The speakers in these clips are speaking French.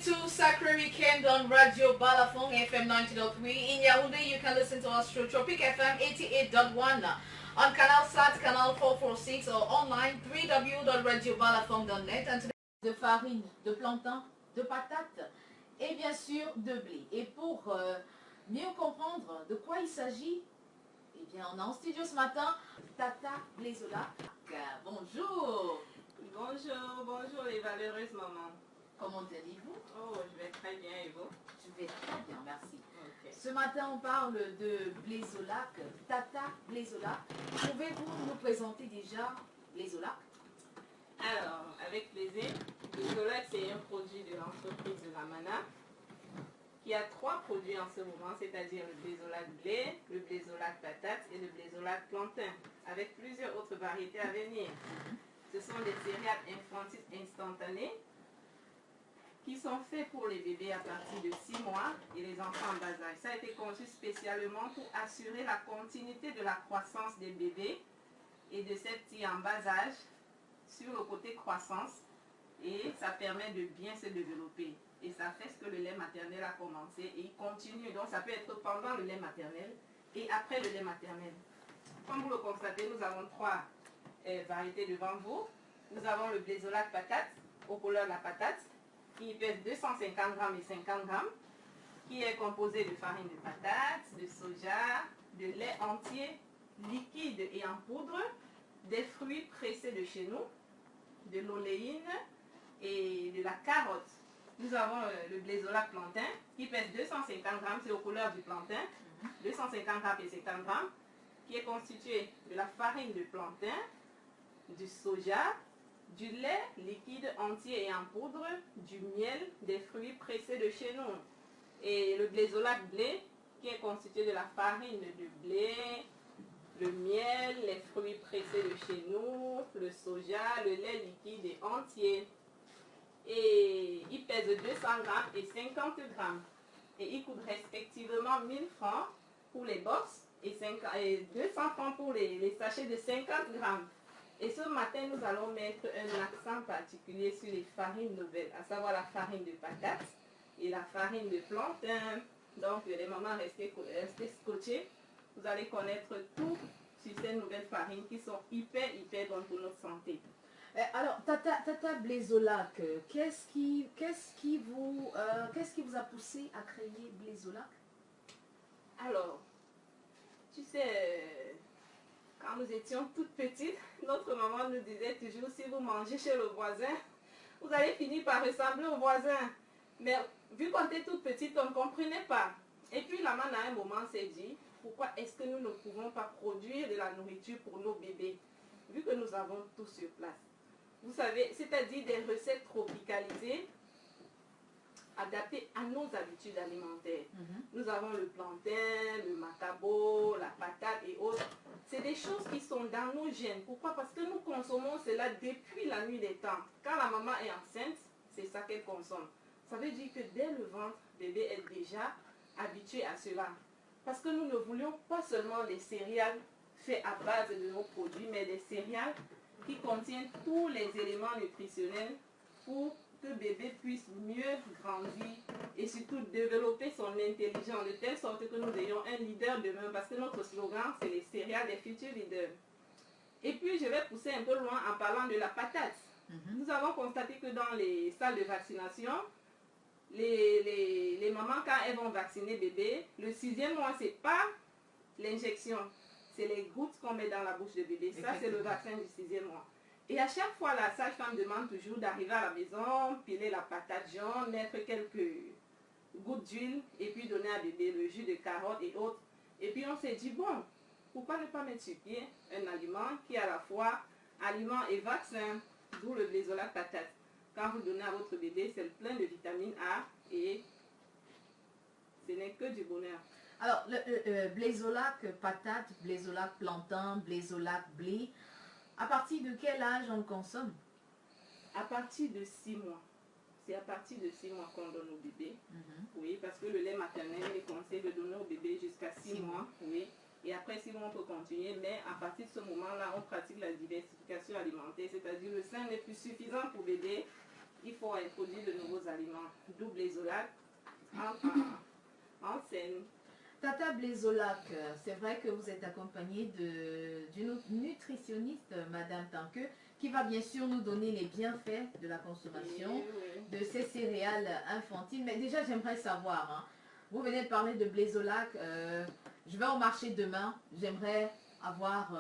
to Sacré Weekend on Radio Balafon FM 90.3. In Yaoundé, you can listen to us through Tropic FM 88.1 on Canal Sat, Canal 446 or online www.radiobalafon.net. And today, de farine, de plantain, de patates et bien sûr de blé. Et pour mieux comprendre de quoi il s'agit, eh bien, on est en studio ce matin, Tata Blaisola. Bonjour. Bonjour les valeureuses mamans. Comment allez-vous? Oh, je vais très bien et vous? Je vais très bien, merci. Okay. Ce matin, on parle de Blaisolac, Tata Blaisolac. Pouvez-vous nous présenter déjà Blaisolac? Alors, avec plaisir. Blaisolac, c'est un produit de l'entreprise de la Mana qui a 3 produits en ce moment, c'est-à-dire le Blaisolac blé, le Blaisolac patate et le Blaisolac plantain, avec plusieurs autres variétés à venir. Ce sont des céréales infantiles instantanées qui sont faits pour les bébés à partir de 6 mois et les enfants en bas âge. Ça a été conçu spécialement pour assurer la continuité de la croissance des bébés et de ces petits en bas âge sur le côté croissance, et ça permet de bien se développer. Et ça fait ce que le lait maternel a commencé et il continue. Donc ça peut être pendant le lait maternel et après le lait maternel. Comme vous le constatez, nous avons 3 variétés devant vous. Nous avons le Blaisolac patate, aux couleurs de la patate, qui pèse 250 grammes et 50 grammes, qui est composé de farine de patate, de soja, de lait entier, liquide et en poudre, des fruits pressés de chez nous, de l'oléine et de la carotte. Nous avons le Blaisolac plantain, qui pèse 250 grammes, c'est aux couleurs du plantain, 250 grammes et 50 grammes, qui est constitué de la farine de plantain, du soja, du lait liquide entier et en poudre, du miel, des fruits pressés de chez nous. Et le Blaisolac blé, qui est constitué de la farine de blé, le miel, les fruits pressés de chez nous, le soja, le lait liquide et entier. Et il pèse 200 grammes et 50 grammes. Et il coûte respectivement 1000 francs pour les box et 200 francs pour les sachets de 50 grammes. Et ce matin, nous allons mettre un accent particulier sur les farines nouvelles, à savoir la farine de patate et la farine de plantain. Donc, les mamans, restez scotchées. Vous allez connaître tout sur ces nouvelles farines qui sont hyper bonnes pour notre santé. Alors, Tata Blaisolac, qu'est-ce qui vous a poussé à créer Blaisolac? Alors, tu sais, quand nous étions toutes petites, notre maman nous disait toujours, si vous mangez chez le voisin, vous allez finir par ressembler au voisin. Mais vu qu'on était toutes petites, on ne comprenait pas. Et puis la maman à un moment s'est dit, pourquoi est-ce que nous ne pouvons pas produire de la nourriture pour nos bébés, vu que nous avons tout sur place. Vous savez, c'est-à-dire des recettes tropicalisées, adaptées à nos habitudes alimentaires. Nous avons le plantain, le macabo, la patate et autres. C'est des choses qui sont dans nos gènes. Pourquoi? Parce que nous consommons cela depuis la nuit des temps. Quand la maman est enceinte, c'est ça qu'elle consomme. Ça veut dire que dès le ventre, bébé est déjà habitué à cela. Parce que nous ne voulions pas seulement des céréales faits à base de nos produits, mais des céréales qui contiennent tous les éléments nutritionnels pour que bébé puisse mieux grandir et surtout développer son intelligence de telle sorte que nous ayons un leader demain, parce que notre slogan c'est les céréales des futurs leaders. Et puis je vais pousser un peu loin en parlant de la patate. Nous avons constaté que dans les salles de vaccination, les mamans, quand elles vont vacciner bébé, le 6e mois, c'est pas l'injection, c'est les gouttes qu'on met dans la bouche de bébé. Ça, c'est le vaccin du 6e mois. Et à chaque fois, la sage-femme demande toujours d'arriver à la maison, piler la patate jaune, mettre quelques gouttes d'huile et puis donner à bébé le jus de carotte et autres. Et puis on s'est dit, bon, pourquoi ne pas mettre sur pied un aliment qui est à la fois aliment et vaccin, d'où le Blaisolac patate. Quand vous donnez à votre bébé, c'est plein de vitamine A et ce n'est que du bonheur. Alors, le Blaisolac patate, Blaisolac plantain, Blaisolac blé, à partir de quel âge on le consomme? À partir de 6 mois. C'est à partir de 6 mois qu'on donne au bébé. Oui, parce que le lait maternel est conseillé de donner au bébé jusqu'à 6 mois. Oui. Et après 6 mois, on peut continuer. Mais à partir de ce moment-là, on pratique la diversification alimentaire. C'est-à-dire le sein n'est plus suffisant pour bébé. il faut introduire de nouveaux aliments. D'où Blaizolac en scène. Tata Blaizolac, c'est vrai que vous êtes accompagnée d'une nutritionniste, Madame Tanque, qui va bien sûr nous donner les bienfaits de la consommation de ces céréales infantiles. Mais déjà, j'aimerais savoir, hein, vous venez de parler de Blaizolac, je vais au marché demain, j'aimerais avoir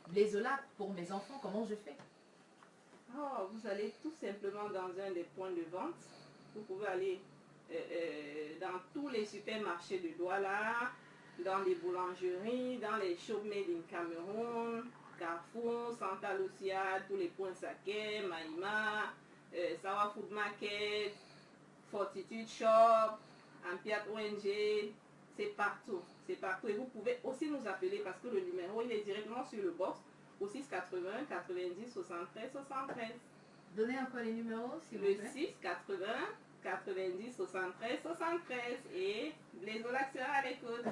Blaizolac pour mes enfants, comment je fais? Oh, vous allez tout simplement dans un des points de vente. Vous pouvez aller dans tous les supermarchés de Douala, dans les boulangeries, dans les shops made in Cameroun, Carrefour, Santa Lucia, tous les points Saké, Maïma, Sawa Food Market, Fortitude Shop, Ampiat ONG, c'est partout. C'est partout. Et vous pouvez aussi nous appeler parce que le numéro il est directement sur le box au 680 90 73 73. Donnez encore les numéros, s'il vous Le plaît. 680 90 73 73 et Blaizolac sera à l'écoute.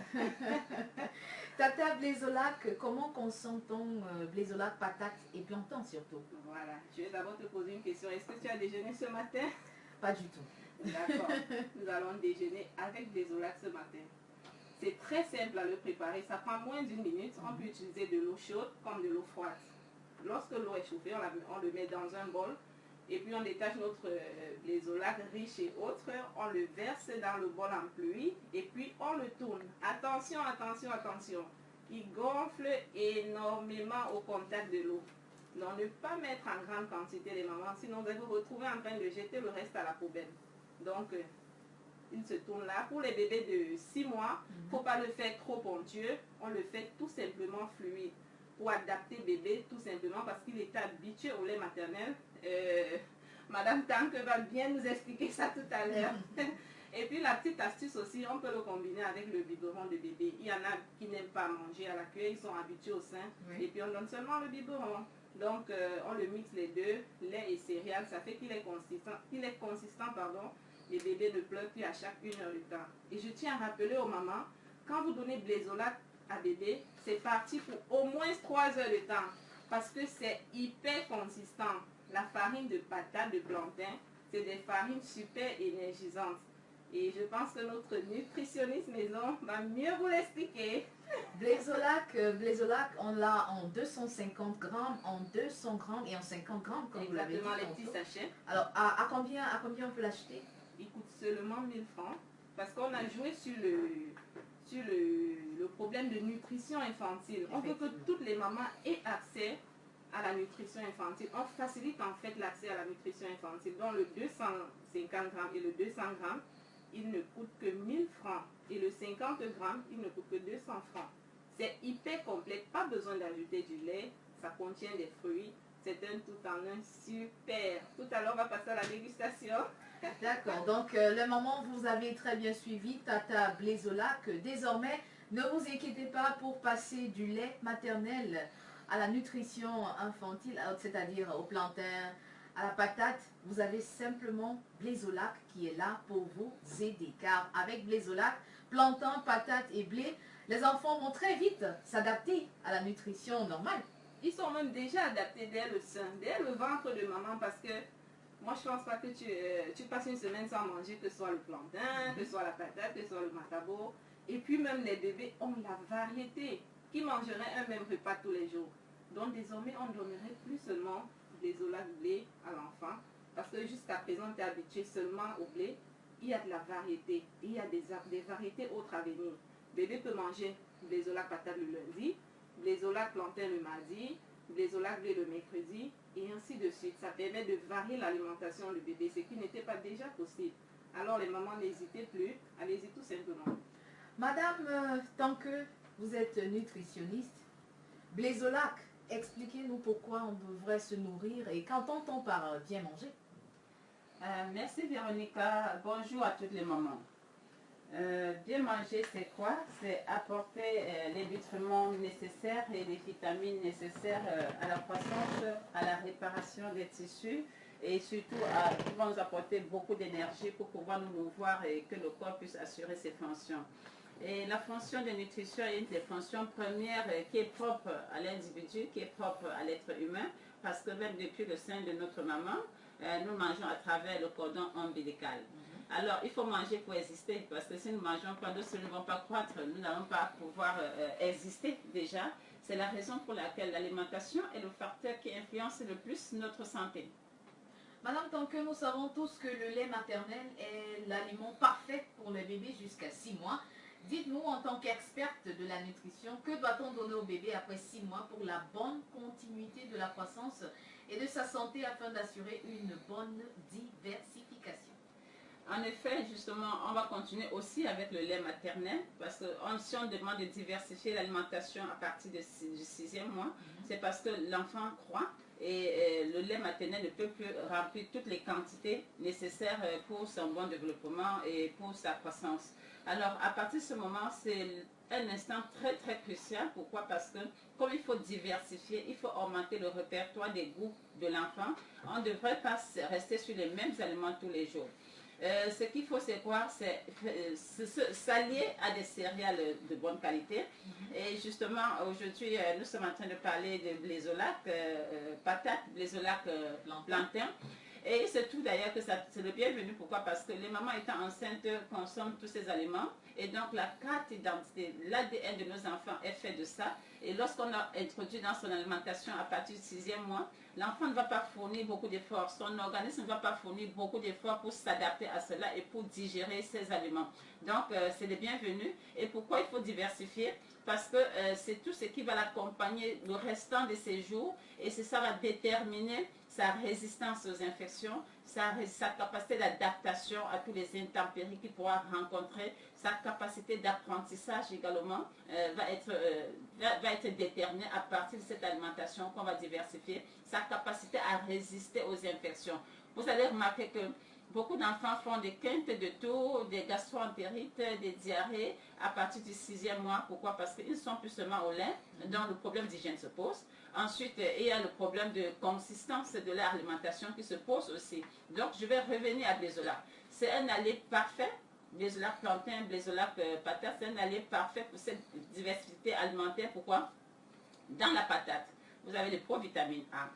Tata Blaizolac, comment consomme-t-on Blaizolac, patates et plantain surtout? Voilà, je vais d'abord te poser une question. Est-ce que tu as déjeuné ce matin? Pas du tout. D'accord. Nous allons déjeuner avec Blaizolac ce matin. C'est très simple à le préparer. Ça prend moins d'1 minute. On peut utiliser de l'eau chaude comme de l'eau froide. Lorsque l'eau est chauffée, on le met dans un bol. Et puis on détache notre Blaizolac riche et autres. On le verse dans le bol en pluie. Et puis on le tourne. Attention, attention, attention. Il gonfle énormément au contact de l'eau. Donc ne pas mettre en grande quantité les mamans. Sinon vous allez vous retrouver en train de jeter le reste à la poubelle. Donc il se tourne là. Pour les bébés de 6 mois, il ne faut pas le faire trop onctueux. On le fait tout simplement fluide. Pour adapter bébé, tout simplement parce qu'il est habitué au lait maternel. Madame Tanque va bien nous expliquer ça tout à l'heure. Et puis la petite astuce aussi, on peut le combiner avec le biberon de bébé. Il y en a qui n'aiment pas manger à la cuillère, ils sont habitués au sein. Oui. Et puis on donne seulement le biberon. Donc on le mixe les deux, lait et céréales, ça fait qu'il est consistant, pardon. Les bébés ne pleurent plus à chaque 1 heure de temps. Et je tiens à rappeler aux mamans, quand vous donnez Blaizolac à bébé, c'est parti pour au moins 3 heures de temps. Parce que c'est hyper consistant. La farine de patate, de plantain, c'est des farines super énergisantes. Et je pense que notre nutritionniste maison va mieux vous l'expliquer. Blaizolac, on l'a en 250 grammes, en 200 grammes et en 50 grammes, comme vous l'avez dit. Exactement, les petits sachets. Alors, à combien on peut l'acheter? Il coûte seulement 1000 francs. Parce qu'on a joué sur le problème de nutrition infantile. On veut que toutes les mamans aient accès à la nutrition infantile. On facilite en fait l'accès à la nutrition infantile. Donc le 250 grammes et le 200 grammes, il ne coûte que 1000 francs. Et le 50 grammes, il ne coûte que 200 francs. C'est hyper complet, pas besoin d'ajouter du lait. Ça contient des fruits. C'est un tout en un super. Tout à l'heure, on va passer à la dégustation. D'accord, donc le moment vous avez très bien suivi, Tata Blaizolac. Désormais, ne vous inquiétez pas pour passer du lait maternel à la nutrition infantile, c'est-à-dire au plantain, à la patate. Vous avez simplement Blaizolac qui est là pour vous aider. Car avec Blaizolac, plantain, patate et blé, les enfants vont très vite s'adapter à la nutrition normale. Ils sont même déjà adaptés dès le sein, dès le ventre de maman parce que moi, je ne pense pas que tu passes une semaine sans manger, que ce soit le plantain, que ce soit la patate, que ce soit le matabo. Et puis même les bébés ont la variété. Qui mangerait un même repas tous les jours? Donc désormais, on ne donnerait plus seulement des Blaizolac blé à l'enfant. Parce que jusqu'à présent, tu es habitué seulement au blé. Il y a de la variété. Il y a des variétés autres à venir. Bébé peut manger Blaizolac patate le lundi, Blaizolac plantain le mardi, Blaizolac blé le mercredi, et ainsi de suite. Ça permet de varier l'alimentation du bébé, ce qui n'était pas déjà possible. Alors les mamans, n'hésitez plus, allez-y tout simplement. Madame, tant que vous êtes nutritionniste, Blaizolac, expliquez-nous pourquoi on devrait se nourrir et qu'entend-on par bien manger? Merci Véronica, bonjour à toutes les mamans. Bien manger, c'est quoi? C'est apporter les nutriments nécessaires et les vitamines nécessaires à la croissance, à la réparation des tissus et surtout qui vont nous apporter beaucoup d'énergie pour pouvoir nous mouvoir et que le corps puisse assurer ses fonctions. Et la fonction de nutrition est une des fonctions premières qui est propre à l'individu, qui est propre à l'être humain, parce que même depuis le sein de notre maman, nous mangeons à travers le cordon ombilical. Alors, il faut manger pour exister, parce que si nous mangeons pas, nos cellules ne vont pas croître, nous n'allons pas pouvoir exister déjà. C'est la raison pour laquelle l'alimentation est le facteur qui influence le plus notre santé. Madame, tant que nous savons tous que le lait maternel est l'aliment parfait pour le bébé jusqu'à 6 mois, dites-nous en tant qu'experte de la nutrition, que doit-on donner au bébé après 6 mois pour la bonne continuité de la croissance et de sa santé afin d'assurer une bonne diversification? En effet, justement, on va continuer aussi avec le lait maternel parce que si on demande de diversifier l'alimentation à partir du 6e mois, c'est parce que l'enfant croît et le lait maternel ne peut plus remplir toutes les quantités nécessaires pour son bon développement et pour sa croissance. Alors, à partir de ce moment, c'est un instant très très crucial. Pourquoi? Parce que comme il faut diversifier, il faut augmenter le répertoire des goûts de l'enfant. On ne devrait pas rester sur les mêmes aliments tous les jours. Ce qu'il faut savoir, c'est s'allier à des céréales de bonne qualité. Et justement, aujourd'hui, nous sommes en train de parler de blézolac, patate, blézolac, plantain. Et c'est tout d'ailleurs que c'est le bienvenu. Pourquoi? Parce que les mamans étant enceintes consomment tous ces aliments. Et donc la carte d'identité, l'ADN de nos enfants est fait de ça. Et lorsqu'on a introduit dans son alimentation à partir du 6e mois, l'enfant ne va pas fournir beaucoup d'efforts. Son organisme ne va pas fournir beaucoup d'efforts pour s'adapter à cela et pour digérer ces aliments. Donc c'est le bienvenu. Et pourquoi il faut diversifier? Parce que c'est tout ce qui va l'accompagner le restant de ses jours. Et ça va déterminer sa résistance aux infections, sa capacité d'adaptation à tous les intempéries qu'il pourra rencontrer, sa capacité d'apprentissage également va être déterminée à partir de cette alimentation qu'on va diversifier, sa capacité à résister aux infections. Vous allez remarquer que beaucoup d'enfants font des quintes de tour, des gastro-entérites, des diarrhées à partir du 6e mois. Pourquoi? Parce qu'ils sont plus seulement au lait, donc le problème d'hygiène se pose. Ensuite, il y a le problème de consistance de l'alimentation qui se pose aussi. Donc, je vais revenir à blézolac. C'est un allié parfait. Blézolac plantain, blézolac patate, c'est un allié parfait pour cette diversité alimentaire. Pourquoi? Dans la patate, vous avez les provitamines A.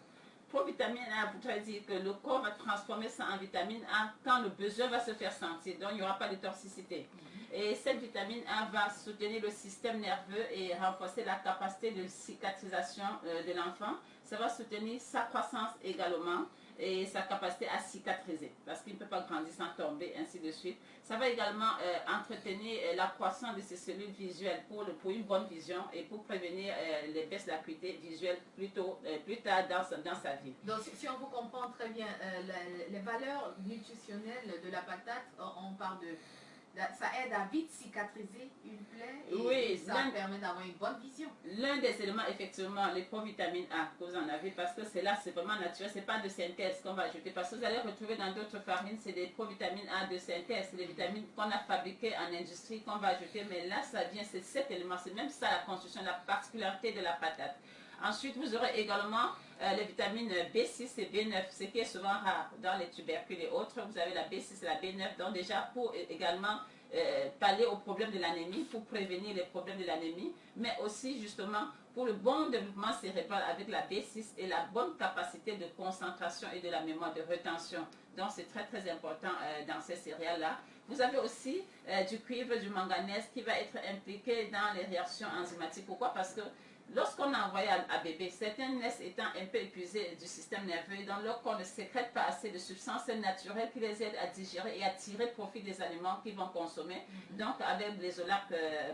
Provitamine A voudrait dire que le corps va transformer ça en vitamine A quand le besoin va se faire sentir. Donc, il n'y aura pas de toxicité. Et cette vitamine A va soutenir le système nerveux et renforcer la capacité de cicatrisation de l'enfant. Ça va soutenir sa croissance également et sa capacité à cicatriser parce qu'il ne peut pas grandir sans tomber, ainsi de suite. Ça va également entretenir la croissance de ses cellules visuelles pour une bonne vision et pour prévenir les baisses d'acuité visuelle plus tard dans sa vie. Donc si on vous comprend très bien, les valeurs nutritionnelles de la patate, on parle de... Ça aide à vite cicatriser une plaie et ça permet d'avoir une bonne vision. L'un des éléments, effectivement, les provitamines A que vous en avez, parce que c'est vraiment naturel, c'est pas de synthèse qu'on va ajouter. Parce que vous allez retrouver dans d'autres farines, c'est des provitamines A de synthèse, c'est des vitamines qu'on a fabriquées en industrie qu'on va ajouter. Mais là, ça vient, c'est cet élément, c'est même ça la construction, la particularité de la patate. Ensuite, vous aurez également les vitamines B6 et B9, ce qui est souvent rare dans les tubercules et autres. Vous avez la B6 et la B9, donc déjà pour également pallier aux problèmes de l'anémie, pour prévenir les problèmes de l'anémie, mais aussi justement pour le bon développement cérébral avec la B6 et la bonne capacité de concentration et de la mémoire de rétention. Donc c'est très très important dans ces céréales-là. Vous avez aussi du cuivre, du manganèse qui va être impliqué dans les réactions enzymatiques. Pourquoi? Parce que lorsqu'on a envoyé à bébé, certains naissent étant un peu épuisés du système nerveux, dans leur corps ne sécrète pas assez de substances naturelles qui les aident à digérer et à tirer profit des aliments qu'ils vont consommer. Donc avec blézolac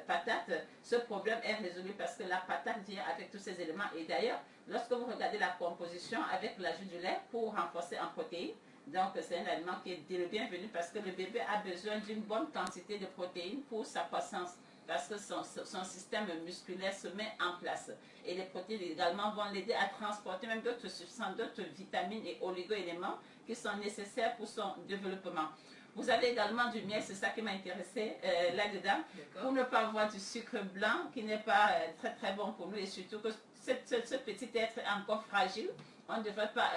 patate, ce problème est résolu parce que la patate vient avec tous ces éléments. Et d'ailleurs, lorsque vous regardez la composition avec l'ajout du lait pour renforcer en protéines, donc c'est un aliment qui est le bienvenu parce que le bébé a besoin d'une bonne quantité de protéines pour sa croissance, parce que son système musculaire se met en place. Et les protéines également vont l'aider à transporter même d'autres substances, d'autres vitamines et oligo-éléments qui sont nécessaires pour son développement. Vous avez également du miel, c'est ça qui m'a intéressé là-dedans, pour ne pas avoir du sucre blanc qui n'est pas très très bon pour nous, et surtout que ce petit être est encore fragile, on ne devrait pas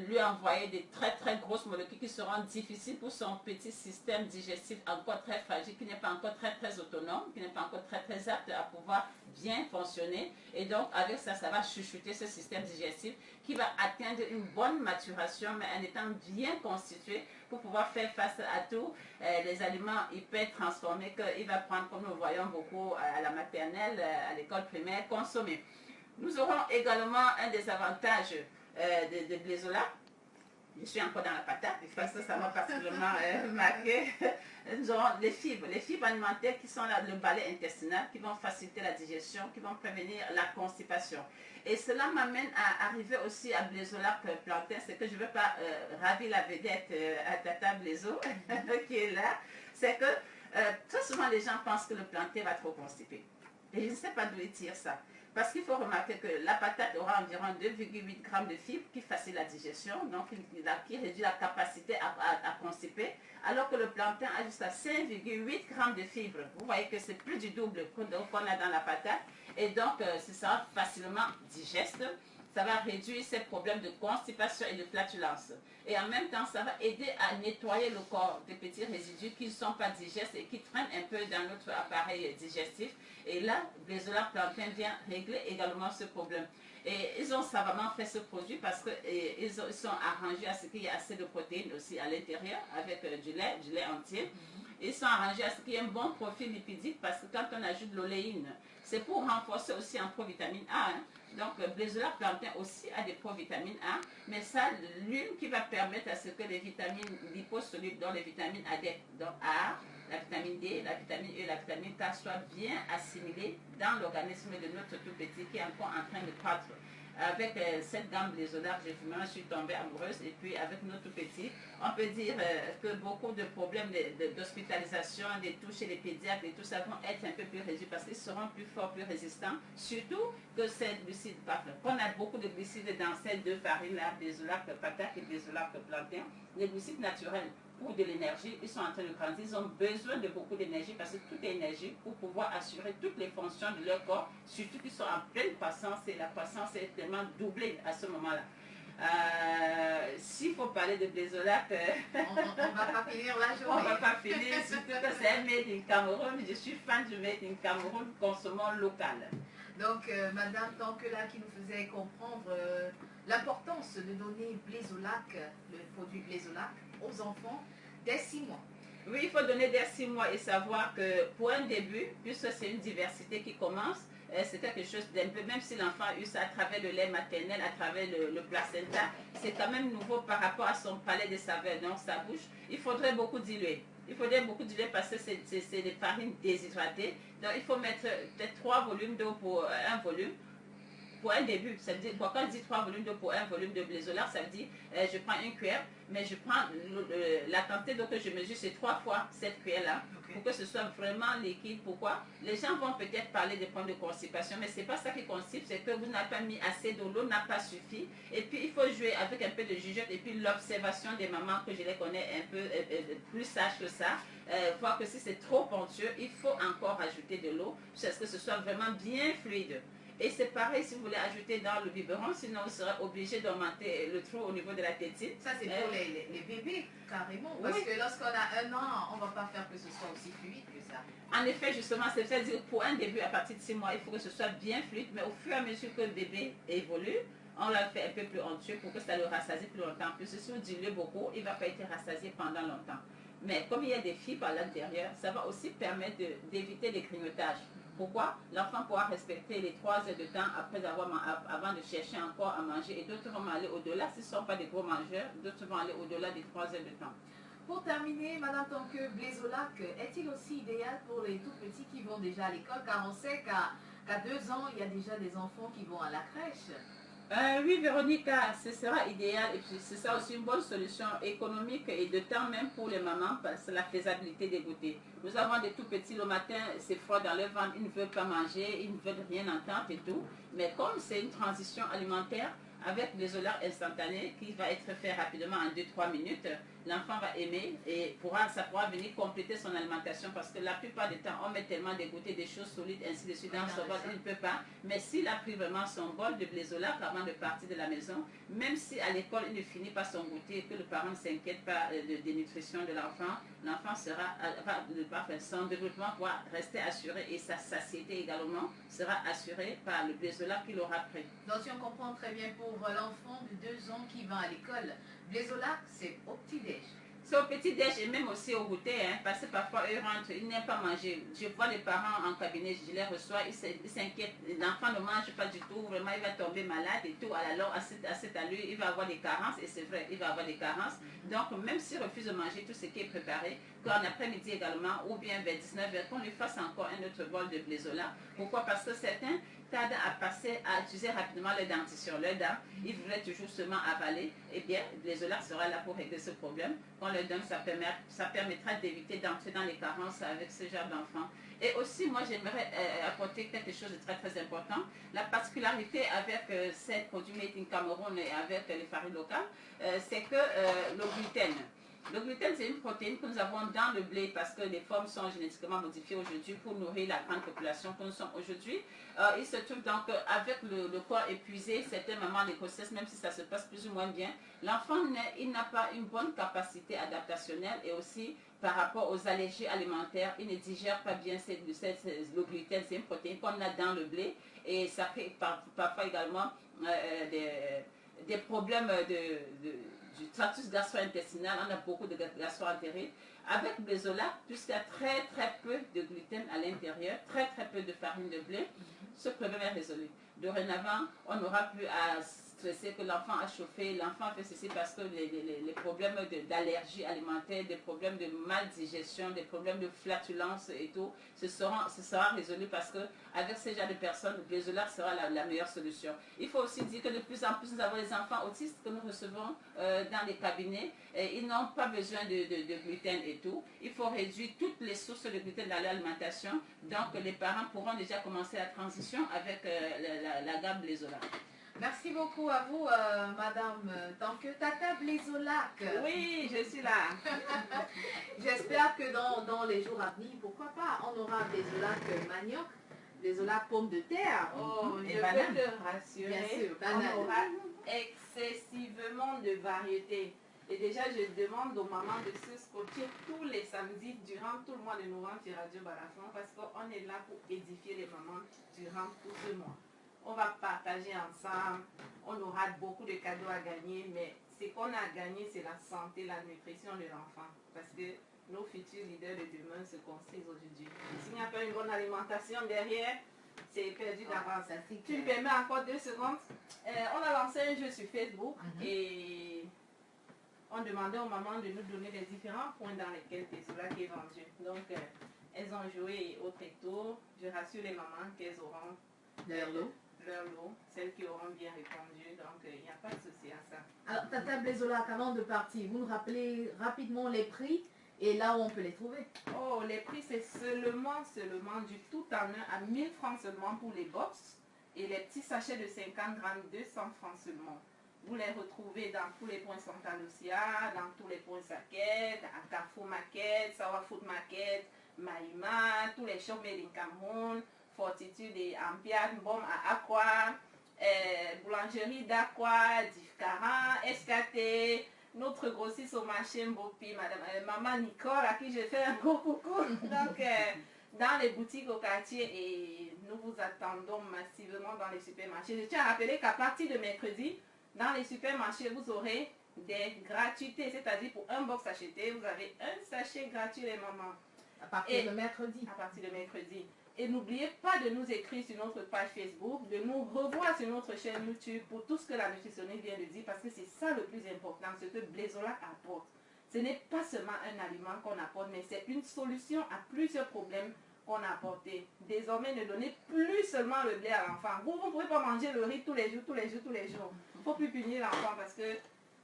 lui envoyer des très grosses molécules qui seront difficiles pour son petit système digestif encore très fragile, qui n'est pas encore très autonome, qui n'est pas encore très apte à pouvoir bien fonctionner. Et donc avec ça, ça va chuchoter ce système digestif qui va atteindre une bonne maturation, mais en étant bien constitué pour pouvoir faire face à tous les aliments hyper transformés qu'il va prendre, comme nous voyons beaucoup à la maternelle, à l'école primaire, consommer. Nous aurons également un des avantages de Blaizola. Je suis encore dans la patate, parce que ça m'a particulièrement marqué. Nous aurons les fibres alimentaires qui sont là, le balai intestinal, qui vont faciliter la digestion, qui vont prévenir la constipation. Et cela m'amène à arriver aussi à Blaizola plantain, c'est que je ne veux pas ravir la vedette à Tata Blaizo, qui est là. C'est que très souvent les gens pensent que le plantain va trop constiper. Et je ne sais pas d'où ils tirent ça. Parce qu'il faut remarquer que la patate aura environ 2,8 g de fibres qui facilitent la digestion, donc qui réduit la capacité à constiper, alors que le plantain a jusqu'à 5,8 g de fibres. Vous voyez que c'est plus du double qu'on a dans la patate, et donc ce sera facilement digeste. Ça va réduire ces problèmes de constipation et de flatulence. Et en même temps, ça va aider à nettoyer le corps des petits résidus qui ne sont pas digestes et qui traînent un peu dans notre appareil digestif. Et là, Blaizola plantain vient régler également ce problème. Et ils ont savamment fait ce produit parce qu'ils sont arrangés à ce qu'il y ait assez de protéines aussi à l'intérieur avec du lait entier. Ils sont arrangés à ce qu'il y ait un bon profil lipidique parce que quand on ajoute de l'oléine, c'est pour renforcer aussi en provitamine A. Donc, Blaizola plantain aussi a des provitamines A, mais ça, l'une qui va permettre à ce que les vitamines liposolubles, dont les vitamines donc A, la vitamine D, la vitamine E, la vitamine K, soient bien assimilées dans l'organisme de notre tout petit qui est encore en train de croître. Avec cette gamme Blaizola, je suis tombée amoureuse, et puis avec notre tout petit, on peut dire que beaucoup de problèmes d'hospitalisation, des touches chez les pédiatres et tout ça vont être un peu plus réduits parce qu'ils seront plus forts, plus résistants, surtout que ces glucides, qu'on a beaucoup de glucides dans ces deux farines-là, Blaizola patate et Blaizola plantain, les glucides naturels ou de l'énergie, ils sont en train de grandir, ils ont besoin de beaucoup d'énergie parce que toute énergie pour pouvoir assurer toutes les fonctions de leur corps, surtout qu'ils sont en pleine croissance et la croissance est tellement doublée à ce moment-là. S'il faut parler de Blaizola, on ne va pas finir la journée. On ne va pas finir, surtout que c'est un made in Cameroun. Je suis fan du made in Cameroun, consommons local. Donc, Madame Tankela qui nous faisait comprendre l'importance de donner Blaizola, le produit Blaizola, aux enfants dès 6 mois. Oui, il faut donner dès 6 mois et savoir que pour un début, puisque c'est une diversité qui commence, c'est quelque chose d'un peu, même si l'enfant a eu ça à travers le lait maternel, à travers le placenta, c'est quand même nouveau par rapport à son palais de saveurs, donc sa bouche. Il faudrait beaucoup diluer. Il faudrait beaucoup diluer parce que c'est des farines déshydratées. Donc il faut mettre peut-être 3 volumes d'eau pour un volume. Pour un début, ça veut dire, quand on dit 3 volumes d'eau pour un volume de Blaizola, ça veut dire je prends une cuillère, mais je prends la quantité d'eau que je mesure, c'est 3 fois cette cuillère-là, pour que ce soit vraiment liquide. Pourquoi? Les gens vont peut-être parler des problèmes de constipation, mais ce n'est pas ça qui constipe, c'est que vous n'avez pas mis assez d'eau, l'eau n'a pas suffi. Et puis il faut jouer avec un peu de jugeote et puis l'observation des mamans, que je les connais un peu plus sages que ça, voir que si c'est trop onctueux, il faut encore ajouter de l'eau, jusqu'à ce que ce soit vraiment bien fluide. Et c'est pareil si vous voulez ajouter dans le biberon, sinon vous serez obligé d'augmenter le trou au niveau de la tétine. Ça c'est pour les bébés, carrément, parce que lorsqu'on a 1 an, on ne va pas faire que ce soit aussi fluide que ça. En effet, justement, c'est-à-dire pour un début, à partir de 6 mois, il faut que ce soit bien fluide, mais au fur et à mesure que le bébé évolue, on l'a fait un peu plus onctueux pour que ça le rassasie plus longtemps. Puis si vous diluez beaucoup, il ne va pas être rassasié pendant longtemps. Mais comme il y a des fibres à l'intérieur, ça va aussi permettre d'éviter les grignotages. Pourquoi? L'enfant pourra respecter les 3 heures de temps avant de chercher encore à manger, et d'autres vont aller au-delà. S'ils ne sont pas des gros mangeurs, d'autres vont aller au-delà des 3 heures de temps. Pour terminer, Madame Tonke, Blaizola est-il aussi idéal pour les tout petits qui vont déjà à l'école? Car on sait qu'à 2 ans, il y a déjà des enfants qui vont à la crèche. Oui, Véronica, ce sera idéal, et puis c'est ça aussi une bonne solution économique et de temps même pour les mamans, parce que la faisabilité des goûters. Nous avons des tout petits, le matin c'est froid dans leur ventre, ils ne veulent pas manger, ils ne veulent rien entendre et tout, mais comme c'est une transition alimentaire, Avec le Zolac instantané qui va être fait rapidement en 2-3 minutes, l'enfant va aimer et ça pourra venir compléter son alimentation parce que la plupart du temps, on met tellement des goûters, des choses solides, ainsi de suite dans son bol, il ne peut pas. Mais s'il a pris vraiment son bol de Blézolac avant de partir de la maison, même si à l'école il ne finit pas son goûter, que le parent ne s'inquiète pas de dénutrition de l'enfant, l'enfant sera, son développement pourra rester assuré et sa satiété également sera assurée par le Blézolac qu'il aura pris. Donc si on comprend très bien pour l'enfant de 2 ans qui va à l'école, Blézolac c'est au petit-déj. C'est au petit-déj et même aussi au goûter, hein, parce que parfois eux rentrent, ils n'aiment pas manger. Je vois les parents en cabinet, je les reçois, ils s'inquiètent. L'enfant ne mange pas du tout, vraiment il va tomber malade et tout. Alors à cette allure, il va avoir des carences et c'est vrai, il va avoir des carences. Donc même s'il refuse de manger tout ce qui est préparé, qu'en après-midi également, ou bien vers 19h, qu'on lui fasse encore un autre bol de Blézolac. Pourquoi? Parce que certains tardent à utiliser rapidement leur dentition, leurs dents. Ils voudraient toujours seulement avaler. Eh bien, Blézolac sera là pour régler ce problème. Quand leur donne, ça permettra d'éviter d'entrer dans les carences avec ce genre d'enfants. Et aussi, moi, j'aimerais apporter quelque chose de très très important. La particularité avec ces produits made in Cameroun et avec les farines locales, c'est que le gluten. Le gluten, c'est une protéine que nous avons dans le blé parce que les formes sont génétiquement modifiées aujourd'hui pour nourrir la grande population que nous sommes aujourd'hui. Il se trouve donc avec le corps épuisé, certaines mamans les grossesses, même si ça se passe plus ou moins bien, l'enfant il n'a pas une bonne capacité adaptationnelle et aussi par rapport aux allergies alimentaires, il ne digère pas bien le gluten, c'est une protéine qu'on a dans le blé et ça fait parfois également des problèmes du tractus gastro-intestinal, on a beaucoup de gastro-entérite. Avec Blézolac, puisqu'il y a très très peu de gluten à l'intérieur, très très peu de farine de blé, ce problème est résolu. Dorénavant, on n'aura plus à stresser que l'enfant a chauffé, l'enfant fait ceci parce que les problèmes d'allergie alimentaire, des problèmes de maldigestion, des problèmes de flatulence et tout, ce sera résolu parce que avec ce genre de personnes, le Blézolac sera la meilleure solution. Il faut aussi dire que de plus en plus, nous avons des enfants autistes que nous recevons dans les cabinets. Et ils n'ont pas besoin de gluten et tout. Il faut réduire toutes les sources de gluten dans l'alimentation. Donc, les parents pourront déjà commencer la transition avec la gamme Blézolac. Merci beaucoup à vous, Madame Tata Blézolac. Oui, je suis là. J'espère que dans les jours à venir, pourquoi pas, on aura Blézolac manioc, Blézolac pomme de terre. Oh, je peux te rassurer, bien sûr, on aura excessivement de variétés. Et déjà, je demande aux mamans de se scotcher tous les samedis durant tout le mois de novembre sur Radio Balafon parce qu'on est là pour édifier les mamans durant tout ce mois. On va partager ensemble, on aura beaucoup de cadeaux à gagner, mais ce qu'on a gagné, c'est la santé, la nutrition de l'enfant. Parce que nos futurs leaders de demain se construisent aujourd'hui. S'il n'y a pas une bonne alimentation derrière, c'est perdu d'avance. Tu me permets encore 2 secondes. On a lancé un jeu sur Facebook et on demandait aux mamans de nous donner les différents points dans lesquels Blézolac est vendu. Donc, elles ont joué au tour. Je rassure les mamans qu'elles auront leur lot, celles qui auront bien répondu, donc il n'y a pas de souci à ça. Alors, Tata Blézolac, avant de partir, vous nous rappelez rapidement les prix et là où on peut les trouver. Oh, les prix, c'est seulement du tout en un à 1000 francs seulement pour les box et les petits sachets de 50 grammes, 200 francs seulement. Vous les retrouvez dans tous les points Santa Lucia, dans tous les points Saket, à Carrefour Market, Sawa Food Market, Maïma, tous les shops made in Cameroun, Fortitude et Ampiat, Bom à Aqua, Boulangerie d'Aqua, Difcara, SKT, notre grossiste au marché Mbopi, Maman Nicole, à qui je fais un gros coucou. Donc, dans les boutiques au quartier et nous vous attendons massivement dans les supermarchés. Je tiens à rappeler qu'à partir de mercredi, dans les supermarchés, vous aurez des gratuités, c'est-à-dire pour un box acheté, vous avez un sachet gratuit les mamans. À partir de mercredi. À partir de mercredi. Et n'oubliez pas de nous écrire sur notre page Facebook, de nous revoir sur notre chaîne YouTube pour tout ce que la nutritionniste vient de dire, parce que c'est ça le plus important, ce que Blézolac apporte. Ce n'est pas seulement un aliment qu'on apporte, mais c'est une solution à plusieurs problèmes qu'on a apportés. Désormais, ne donnez plus seulement le blé à l'enfant. Vous ne pouvez pas manger le riz tous les jours. Il ne faut plus punir l'enfant parce que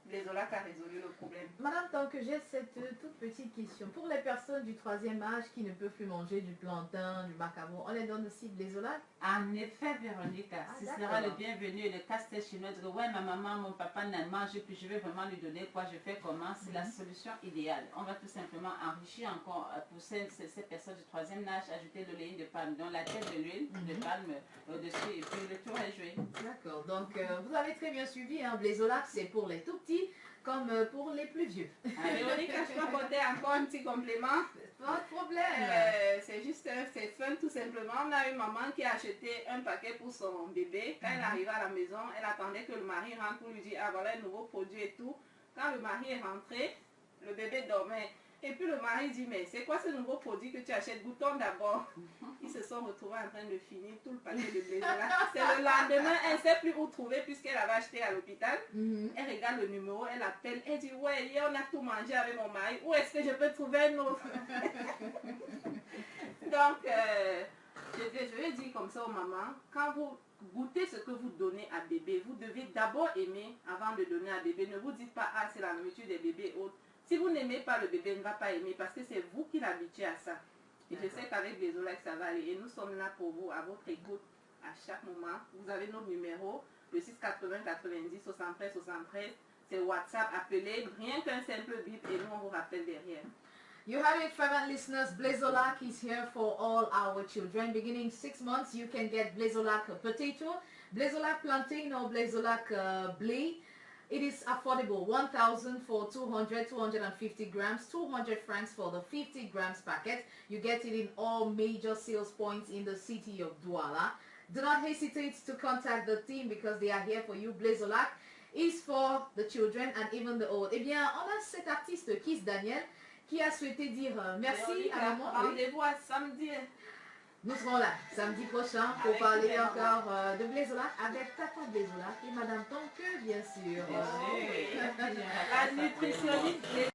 Blaisolac a résolu le problème. Madame, tant que j'ai cette toute petite question, pour les personnes du troisième âge qui ne peuvent plus manger du plantain, du macaron, on les donne aussi Blaisolac? En effet, Véronique, ce sera le bienvenu. Le casse-tête chinois dit, ouais, ma maman, mon papa ne mange plus, je vais vraiment lui donner quoi, je fais comment? C'est la solution idéale. On va tout simplement enrichir encore pour ces personnes du troisième âge, ajouter de l'huile de palme, dans la tête de l'huile de palme au-dessus, et puis le tour est joué. D'accord, donc vous avez très bien suivi, hein, Blaisolac, c'est pour les tout petits comme pour les plus vieux. Véronique, je peux apporter encore un petit complément. Pas de problème. C'est juste, c'est fun tout simplement. On a une maman qui a acheté un paquet pour son bébé. Quand elle arrivait à la maison, elle attendait que le mari rentre pour lui dire, ah voilà un nouveau produit et tout. Quand le mari est rentré, le bébé dormait. Et puis le mari dit, mais c'est quoi ce nouveau produit que tu achètes? Goûtons d'abord. Ils se sont retrouvés en train de finir tout le paquet de Blaisolac. C'est le lendemain, elle ne sait plus où trouver puisqu'elle avait acheté à l'hôpital. Elle regarde le numéro, elle appelle, elle dit, ouais, hier on a tout mangé avec mon mari. Où est-ce que je peux trouver un autre? Donc, je vais dire comme ça aux mamans, quand vous goûtez ce que vous donnez à bébé, vous devez d'abord aimer avant de donner à bébé. Ne vous dites pas, ah, c'est la nourriture des bébés autres. Si vous n'aimez pas le bébé, il ne va pas aimer parce que c'est vous qui l'habituez à ça. Et je sais qu'avec Blaisolac, ça va aller. Et nous sommes là pour vous, à votre écoute, à chaque moment. Vous avez notre numéro, le 680 90 73 73. C'est WhatsApp, appelez, rien qu'un simple bip et nous on vous rappelle derrière. You have it, fervent listeners. Blaisolac is here for all our children. Beginning 6 months, you can get Blaisolac potato, Blaisolac plantain, or Blaisolac blé. It is affordable, 1,000 for 250 grams, 200 francs for the 50 grams packet. You get it in all major sales points in the city of Douala. Do not hesitate to contact the team because they are here for you. Blaisolac is for the children and even the old. Eh bien, on a cet artiste, Kiss Daniel, qui a souhaité dire merci à maman. Rendez-vous à samedi. Nous serons là samedi prochain pour parler encore de Blaisolac avec Tata Blaisolac et Madame Tonke, bien sûr. La nutritionniste